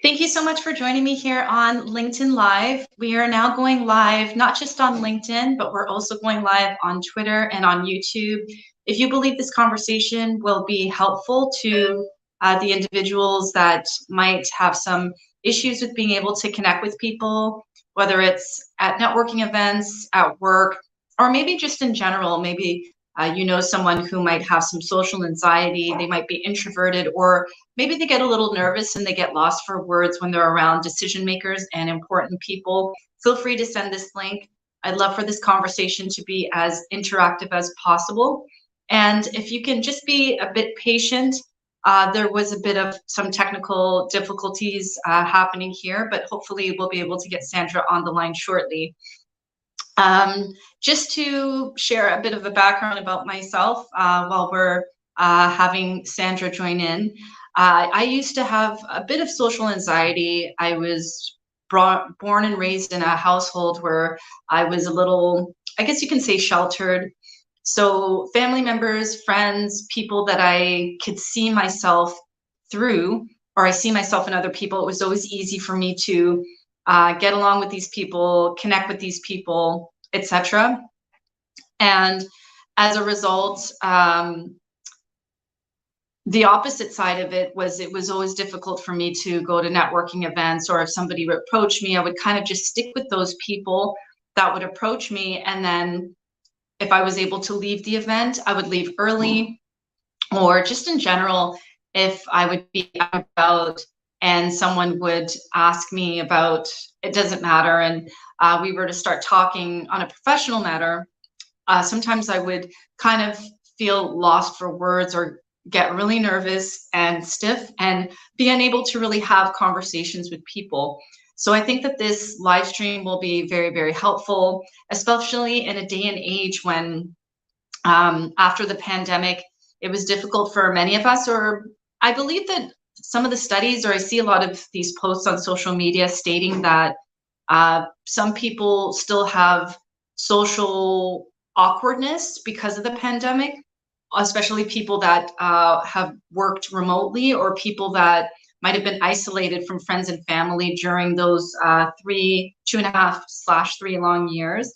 Thank you so much for joining me here on LinkedIn Live. We are now going live, not just on LinkedIn, but we're also going live on Twitter and on YouTube. If you believe this conversation will be helpful to the individuals that might have some issues with being able to connect with people, whether it's at networking events, at work, or maybe just in general, maybe you know someone who might have some social anxiety, they might be introverted, or maybe they get a little nervous and they get lost for words when they're around decision makers and important people. Feel free to send this link. I'd love for this conversation to be as interactive as possible. And if you can just be a bit patient, there was a bit of some technical difficulties happening here, but hopefully we'll be able to get Sandra on the line shortly. Just to share a bit of a background about myself while we're having Sandra join in. I used to have a bit of social anxiety. I was born and raised in a household where I was a little, I guess you can say, sheltered. So family members, friends, people that I could see myself through, or I see myself in other people, it was always easy for me to get along with these people, connect with these people, etc. And as a result, the opposite side of it was always difficult for me to go to networking events, or if somebody would approach me, I would kind of just stick with those people that would approach me. And then if I was able to leave the event, I would leave early, or just in general, if I would be out and someone would ask me about, it doesn't matter, and we were to start talking on a professional matter, sometimes I would kind of feel lost for words or get really nervous and stiff and be unable to really have conversations with people. So I think that this live stream will be very, very helpful, especially in a day and age when after the pandemic, it was difficult for many of us, or I believe that some of the studies, or I see a lot of these posts on social media stating that some people still have social awkwardness because of the pandemic, especially people that have worked remotely, or people that might have been isolated from friends and family during those 2.5/3 long years.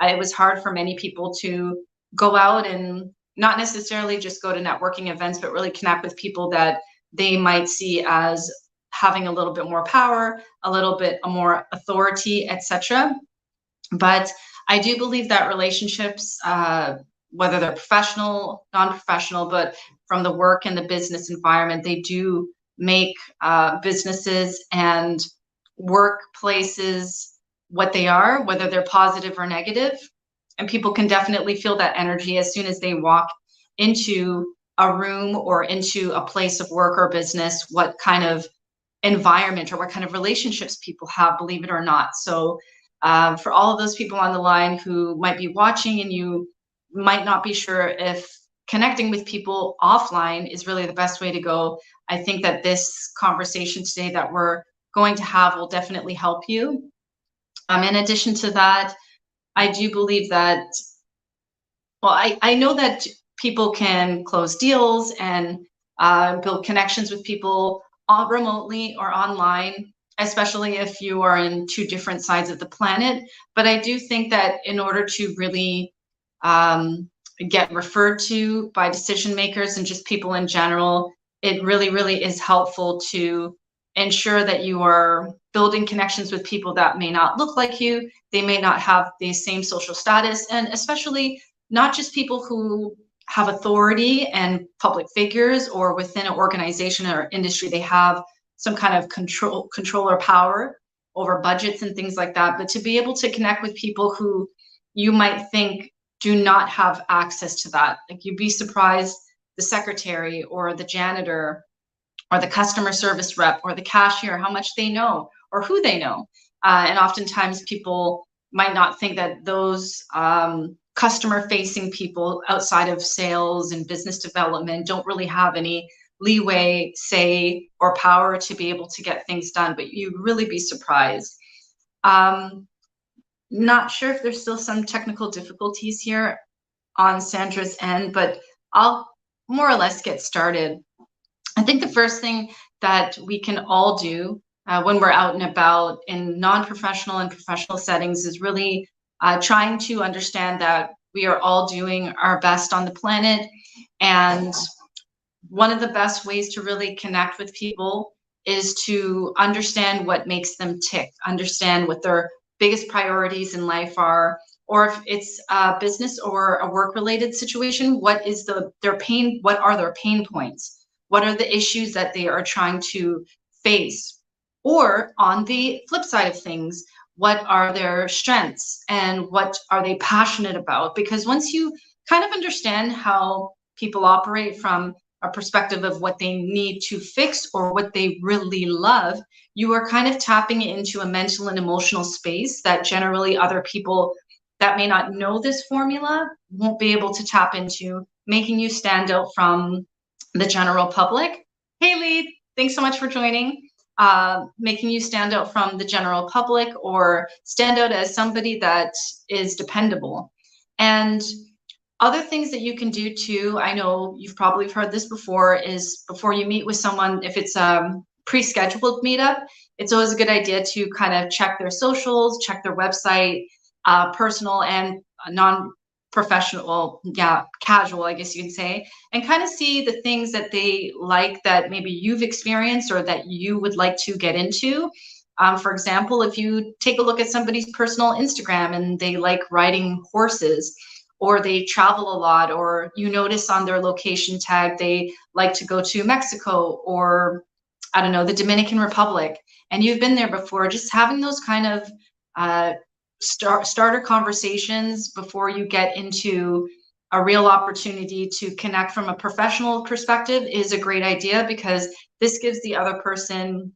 It was hard for many people to go out and not necessarily just go to networking events, but really connect with people that they might see as having a little bit more power, a little bit more authority, etc. But I do believe that relationships, whether they're professional, non-professional, but from the work and the business environment, they do make businesses and workplaces what they are, whether they're positive or negative. And people can definitely feel that energy as soon as they walk into a room or into a place of work or business, what kind of environment or what kind of relationships people have, believe it or not. So for all of those people on the line who might be watching and you might not be sure if connecting with people offline is really the best way to go, I think that this conversation today that we're going to have will definitely help you. In addition to that, I do believe that, well, I know that people can close deals and build connections with people remotely or online, especially if you are in two different sides of the planet. But I do think that in order to really get referred to by decision makers and just people in general, it really, really is helpful to ensure that you are building connections with people that may not look like you, they may not have the same social status, and especially not just people who have authority and public figures, or within an organization or industry, they have some kind of control or power over budgets and things like that, but to be able to connect with people who you might think do not have access to that. Like, you'd be surprised, the secretary or the janitor or the customer service rep or the cashier, how much they know or who they know. And oftentimes people might not think that those customer facing people outside of sales and business development don't really have any leeway, say, or power to be able to get things done, but you'd really be surprised. Not sure if there's still some technical difficulties here on Sandra's end, but I'll more or less get started. I think the first thing that we can all do, when we're out and about in non-professional and professional settings is really trying to understand that we are all doing our best on the planet. And one of the best ways to really connect with people is to understand what makes them tick, understand what their biggest priorities in life are, or if it's a business or a work related situation, what is their pain, what are their pain points? What are the issues that they are trying to face? Or on the flip side of things, what are their strengths and what are they passionate about? Because once you kind of understand how people operate from a perspective of what they need to fix or what they really love, you are kind of tapping into a mental and emotional space that generally other people that may not know this formula won't be able to tap into, making you stand out from the general public. Hey, Lee, thanks so much for joining. Making you stand out from the general public or stand out as somebody that is dependable. And other things that you can do too, I know you've probably heard this before, is before you meet with someone, if it's a pre-scheduled meetup, it's always a good idea to kind of check their socials, check their website, personal and non-professional, yeah, casual, I guess you can say, and kind of see the things that they like that maybe you've experienced or that you would like to get into. For example, if you take a look at somebody's personal Instagram and they like riding horses, or they travel a lot, or you notice on their location tag they like to go to Mexico or I don't know, the Dominican Republic, and you've been there before, just having those kind of starter conversations before you get into a real opportunity to connect from a professional perspective is a great idea, because this gives the other person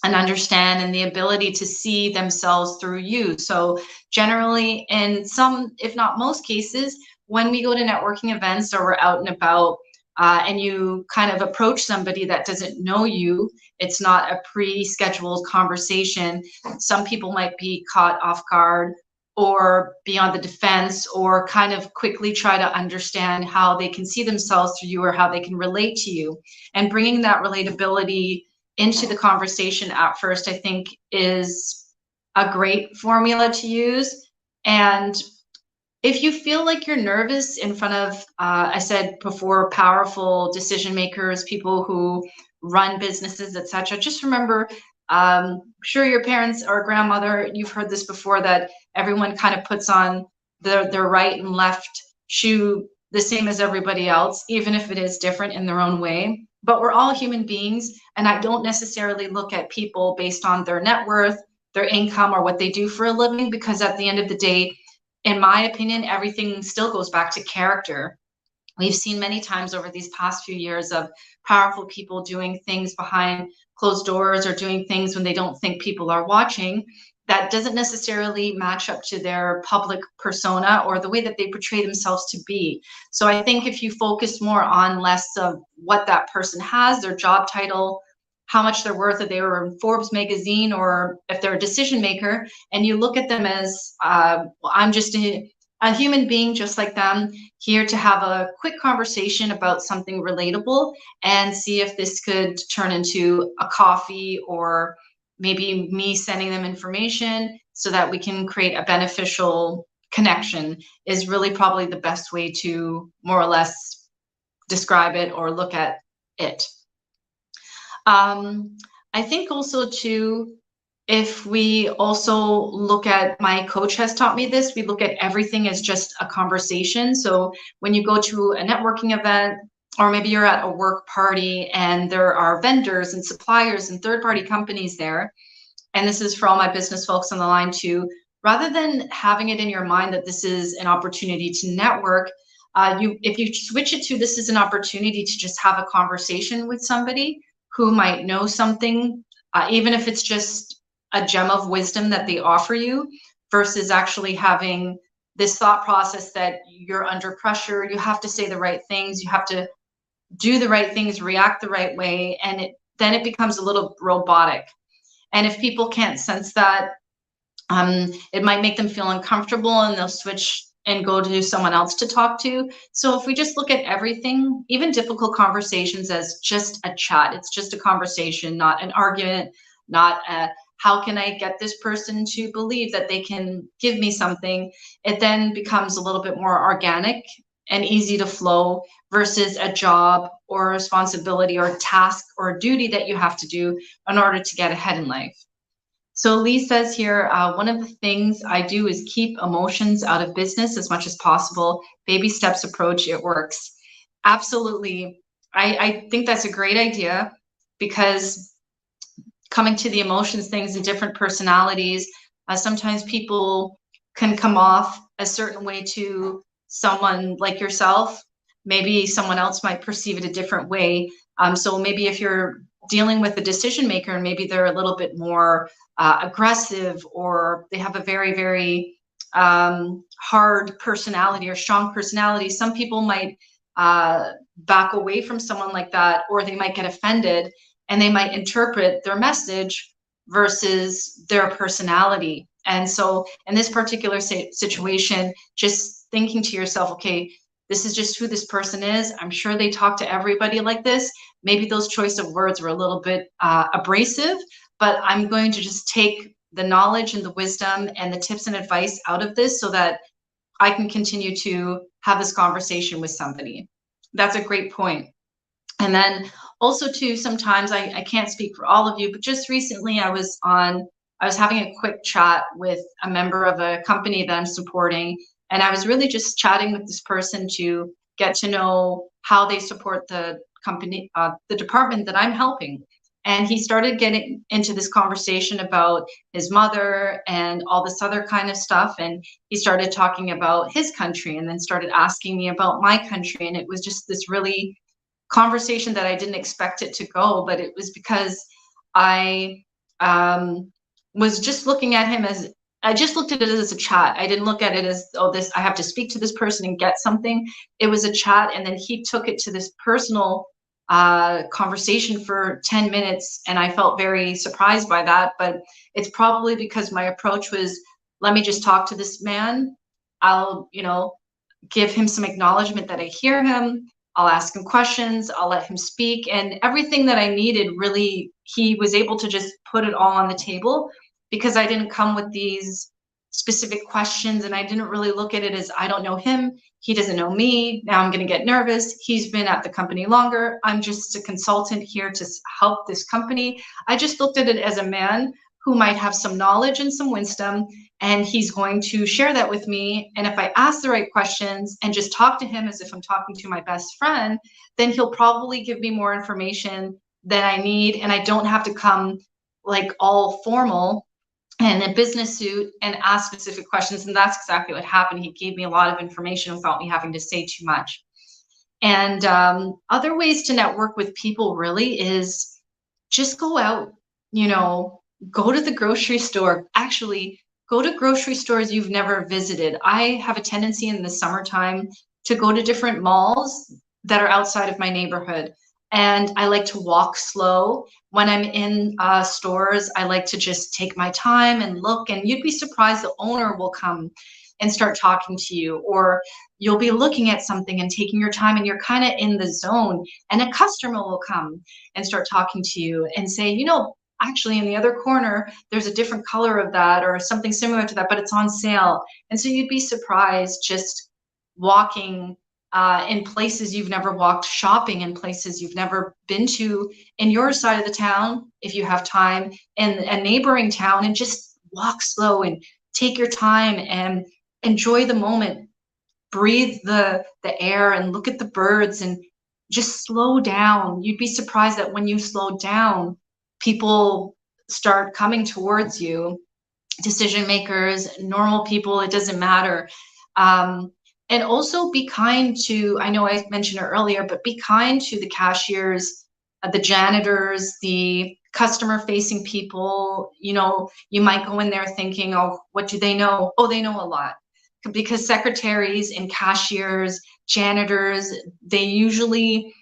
and understand and the ability to see themselves through you. So generally, in some, if not most cases, when we go to networking events or we're out and about, and you kind of approach somebody that doesn't know you, it's not a pre-scheduled conversation. Some people might be caught off guard or be on the defense, or kind of quickly try to understand how they can see themselves through you or how they can relate to you. And bringing that relatability into the conversation at first, I think, is a great formula to use. And if you feel like you're nervous in front of, I said before, powerful decision makers, people who run businesses, etc., just remember, sure, your parents or grandmother, you've heard this before, that everyone kind of puts on their right and left shoe the same as everybody else, even if it is different in their own way. But we're all human beings, and I don't necessarily look at people based on their net worth, their income, or what they do for a living, because at the end of the day, in my opinion, everything still goes back to character. We've seen many times over these past few years of powerful people doing things behind closed doors or doing things when they don't think people are watching, that doesn't necessarily match up to their public persona or the way that they portray themselves to be. So I think if you focus more on less of what that person has, their job title, how much they're worth, if they were in Forbes magazine, or if they're a decision maker, and you look at them as, well, I'm just a human being just like them, here to have a quick conversation about something relatable, and see if this could turn into a coffee, or maybe me sending them information so that we can create a beneficial connection, is really probably the best way to more or less describe it or look at it. I think also too, if we also look at, my coach has taught me this, we look at everything as just a conversation. So when you go to a networking event, or maybe you're at a work party and there are vendors and suppliers and third-party companies there, and this is for all my business folks on the line too, rather than having it in your mind that this is an opportunity to network, if you switch it to, this is an opportunity to just have a conversation with somebody who might know something, even if it's just a gem of wisdom that they offer you, versus actually having this thought process that you're under pressure, you have to say the right things, you have to do the right things, react the right way, and then it becomes a little robotic. And if people can't sense that, it might make them feel uncomfortable, and they'll switch and go to someone else to talk to. So if we just look at everything, even difficult conversations, as just a chat, it's just a conversation, not an argument, not how can I get this person to believe that they can give me something. It then becomes a little bit more organic and easy to flow versus a job or a responsibility or a task or a duty that you have to do in order to get ahead in life. So Lee says here, one of the things I do is keep emotions out of business as much as possible. Baby steps approach, it works. Absolutely. I think that's a great idea, because coming to the emotions things and different personalities, sometimes people can come off a certain way to someone like yourself. Maybe someone else might perceive it a different way. So maybe if you're dealing with a decision maker and maybe they're a little bit more aggressive, or they have a very, very hard personality or strong personality, some people might back away from someone like that, or they might get offended and they might interpret their message versus their personality. And so in this particular situation, just thinking to yourself, okay, this is just who this person is. I'm sure they talk to everybody like this. Maybe those choice of words were a little bit abrasive, but I'm going to just take the knowledge and the wisdom and the tips and advice out of this so that I can continue to have this conversation with somebody. That's a great point. And then also too, sometimes I can't speak for all of you, but just recently I was having a quick chat with a member of a company that I'm supporting. And I was really just chatting with this person to get to know how they support the company, the department that I'm helping. And he started getting into this conversation about his mother and all this other kind of stuff. And he started talking about his country and then started asking me about my country. And it was just this really conversation that I didn't expect it to go, but it was because I was just looking at him as, I just looked at it as a chat. I didn't look at it as, oh, this, I have to speak to this person and get something. It was a chat. And then he took it to this personal conversation for 10 minutes. And I felt very surprised by that, but it's probably because my approach was, let me just talk to this man. I'll, give him some acknowledgement that I hear him. I'll ask him questions. I'll let him speak, and everything that I needed, really, he was able to just put it all on the table, because I didn't come with these specific questions, and I didn't really look at it as, I don't know him, he doesn't know me, now I'm going to get nervous. He's been at the company longer. I'm just a consultant here to help this company. I just looked at it as a man who might have some knowledge and some wisdom, and he's going to share that with me. And if I ask the right questions and just talk to him as if I'm talking to my best friend, then he'll probably give me more information than I need, and I don't have to come like all formal and a business suit and ask specific questions. And that's exactly what happened. He gave me a lot of information without me having to say too much. And other ways to network with people really is just go out, go to the grocery store. Actually, go to grocery stores you've never visited. I have a tendency in the summertime to go to different malls that are outside of my neighborhood. And I like to walk slow. When I'm in stores, I like to just take my time and look, and you'd be surprised, the owner will come and start talking to you, or you'll be looking at something and taking your time and you're kind of in the zone, and a customer will come and start talking to you and say, actually in the other corner, there's a different color of that or something similar to that, but it's on sale. And so you'd be surprised just walking in places you've never walked, shopping in places you've never been to in your side of the town, if you have time, in a neighboring town, and just walk slow and take your time and enjoy the moment. Breathe the air and look at the birds and just slow down. You'd be surprised that when you slow down, people start coming towards you, decision makers, normal people, it doesn't matter. And also be kind to, I know I mentioned it earlier, but be kind to the cashiers, the janitors, the customer facing people. You might go in there thinking, oh, what do they know? Oh, they know a lot. Because secretaries and cashiers, janitors, they usually,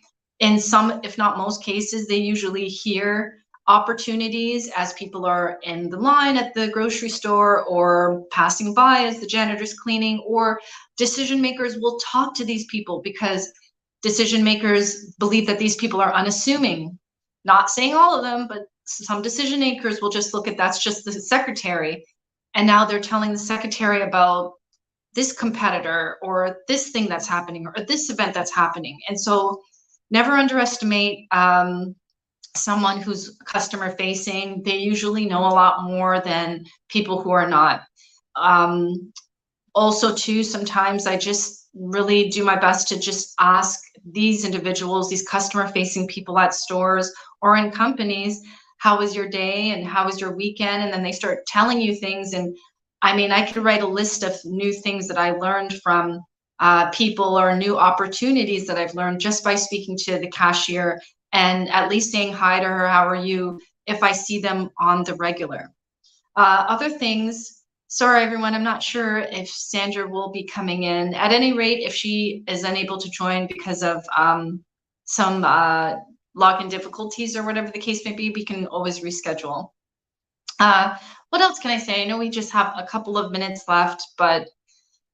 in some, if not most cases, they usually hear opportunities as people are in the line at the grocery store or passing by as the janitor's cleaning, or decision makers will talk to these people because decision makers believe that these people are unassuming. Not saying all of them, but some decision makers will just look at that's just the secretary, and now they're telling the secretary about this competitor or this thing that's happening or this event that's happening. And so never underestimate someone who's customer facing. They usually know a lot more than people who are not. Also too, sometimes I just really do my best to just ask these individuals, these customer facing people at stores or in companies, how was your day and how was your weekend? And then they start telling you things. And I mean, I could write a list of new things that I learned from people or new opportunities that I've learned just by speaking to the cashier and at least saying hi to her, how are you, if I see them on the regular. Other things, sorry everyone, I'm not sure if Sandra will be coming in. At any rate, if she is unable to join because of some login difficulties or whatever the case may be, we can always reschedule. What else can I say? I know we just have a couple of minutes left, but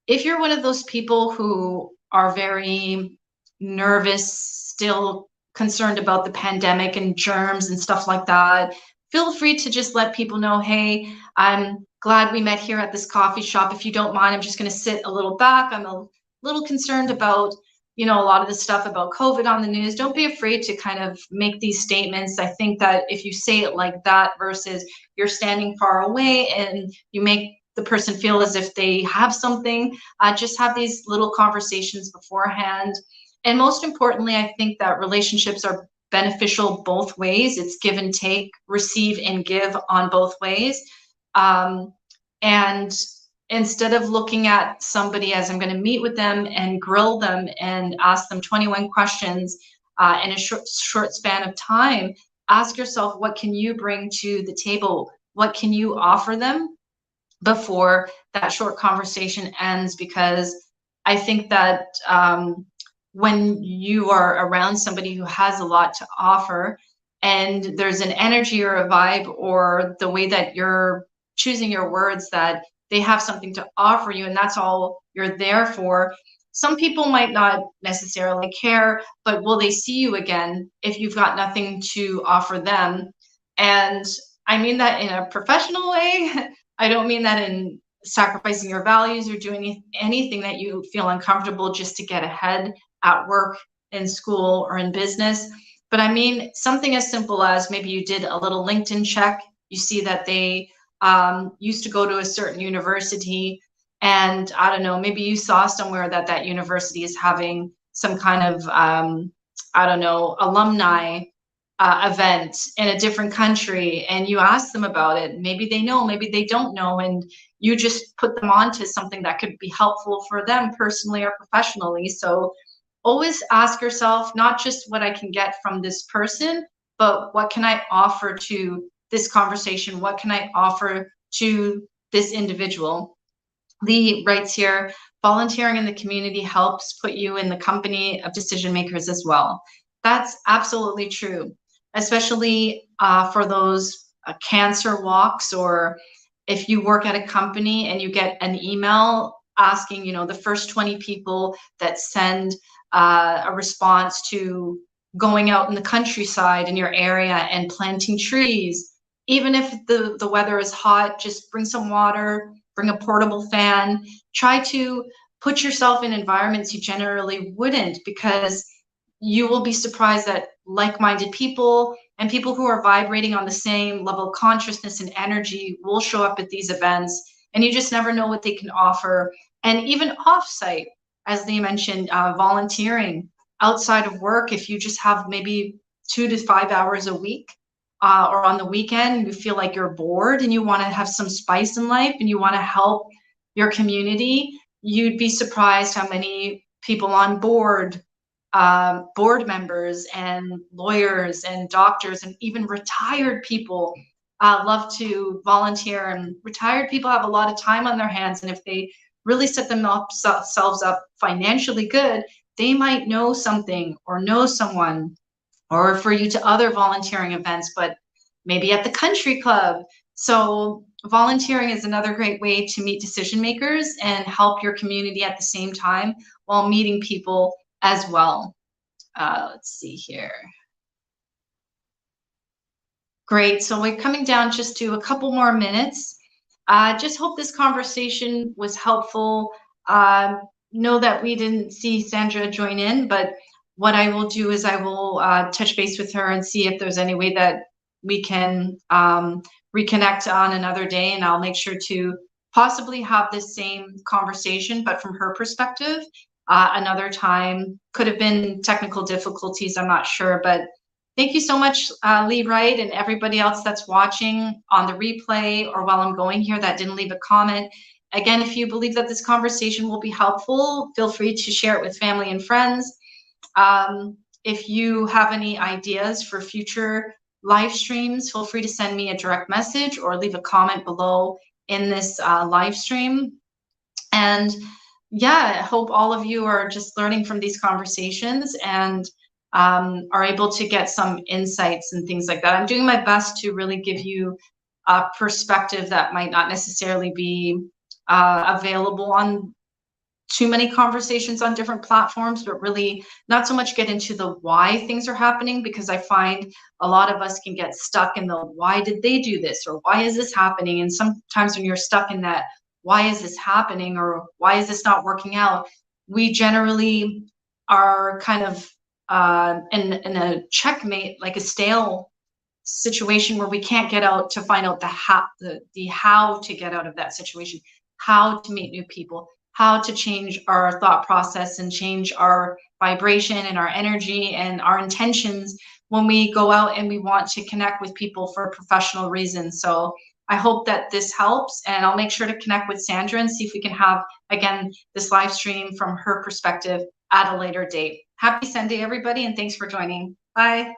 if you're one of those people who are very nervous, still concerned about the pandemic and germs and stuff like that, feel free to just let people know, hey, I'm glad we met here at this coffee shop. If you don't mind, I'm just going to sit a little back. I'm a little concerned about, you know, a lot of the stuff about COVID on the news. Don't be afraid to kind of make these statements. I think that if you say it like that versus you're standing far away and you make the person feel as if they have something, just have these little conversations beforehand. And most importantly, I think that relationships are beneficial both ways. It's give and take, receive and give on both ways. And instead of looking at somebody as I'm going to meet with them and grill them and ask them 21 questions in a short span of time, ask yourself, what can you bring to the table? What can you offer them before that short conversation ends? Because I think that when you are around somebody who has a lot to offer and there's an energy or a vibe or the way that you're choosing your words that they have something to offer you and that's all you're there for, some people might not necessarily care, but will they see you again if you've got nothing to offer them? And I mean that in a professional way. I don't mean that in sacrificing your values or doing anything that you feel uncomfortable just to get ahead at work, in school, or in business. But I mean something as simple as maybe you did a little LinkedIn check. You see that they used to go to a certain university, and I don't know, maybe you saw somewhere that that university is having some kind of I don't know, alumni event in a different country, and you ask them about it. Maybe they know, maybe they don't know, and you just put them on to something that could be helpful for them personally or professionally. So always ask yourself, not just what I can get from this person, but what can I offer to this conversation? What can I offer to this individual? Lee writes here, volunteering in the community helps put you in the company of decision makers as well. That's absolutely true, especially for those cancer walks, or if you work at a company and you get an email asking, you know, the first 20 people that send a response to going out in the countryside in your area and planting trees. Even if the weather is hot, just bring some water, bring a portable fan. Try to put yourself in environments you generally wouldn't, because you will be surprised that like-minded people and people who are vibrating on the same level of consciousness and energy will show up at these events, and you just never know what they can offer. And even off-site, as they mentioned, volunteering outside of work, if you just have maybe 2 to 5 hours a week, or on the weekend, you feel like you're bored and you want to have some spice in life and you want to help your community, you'd be surprised how many people on board members and lawyers and doctors and even retired people love to volunteer. And retired people have a lot of time on their hands, and if they really set themselves up financially good, they might know something or know someone or refer you to other volunteering events, but maybe at the country club. So volunteering is another great way to meet decision makers and help your community at the same time while meeting people as well. Let's see here. Great. So we're coming down just to a couple more minutes. Just hope this conversation was helpful. Know that we didn't see Sandra join in, but what I will do is I will touch base with her and see if there's any way that we can reconnect on another day, and I'll make sure to possibly have this same conversation, but from her perspective, another time. Could have been technical difficulties, I'm not sure, but thank you so much, Lee Wright, and everybody else that's watching on the replay or while I'm going here that didn't leave a comment. Again, if you believe that this conversation will be helpful, feel free to share it with family and friends. If you have any ideas for future live streams, feel free to send me a direct message or leave a comment below in this live stream. And yeah, I hope all of you are just learning from these conversations and are able to get some insights and things like that. I'm doing my best to really give you a perspective that might not necessarily be available on too many conversations on different platforms, but really not so much get into the why things are happening, because I find a lot of us can get stuck in the why did they do this or why is this happening? And sometimes when you're stuck in that why is this happening or why is this not working out, we generally are kind of in a checkmate, like a stale situation where we can't get out to find out the how to get out of that situation, how to meet new people, how to change our thought process and change our vibration and our energy and our intentions when we go out and we want to connect with people for professional reasons. So I hope that this helps, and I'll make sure to connect with Sandra and see if we can have, again, this live stream from her perspective at a later date. Happy Sunday, everybody, and thanks for joining. Bye.